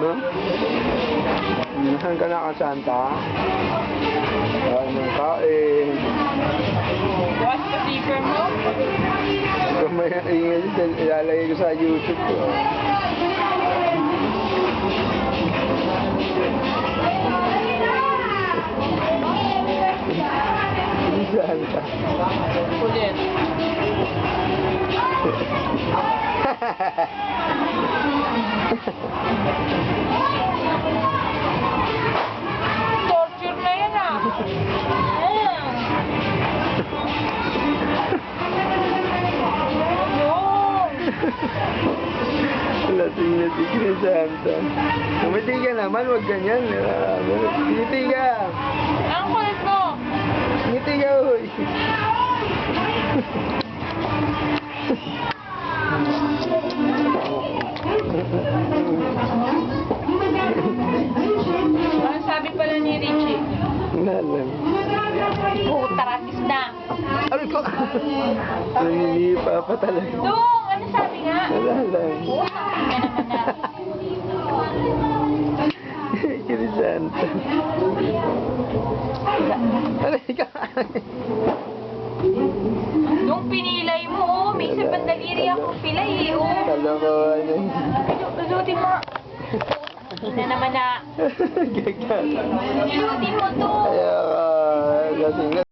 no? Saan ka nakasanta? Kain ng kain. Bukas pa zipper mo? Kamaya ingay, ilalagay ko sa YouTube ko. Santa. Ulit. Torture na yan ah. Lasing na si Santa. Tumiti ka naman, huwag ganyan. Ngiti ka. Ang kulit mo. Ngiti ka, uy. Ano sabi pala ni Richie? Nalang. Tarakis na. Aray ko! Naninipa pa talaga. Dong, ano sabi nga? Nalang. Ka naman na. Kirisanta. Aray ka! Yung pinilay mo, oh. May isang pandaliri akong pilay, eh, oh. Kalokohan. Lutin mo. Ina naman na. Gagal. Lutin mo to. Ayaw ka. Lasing na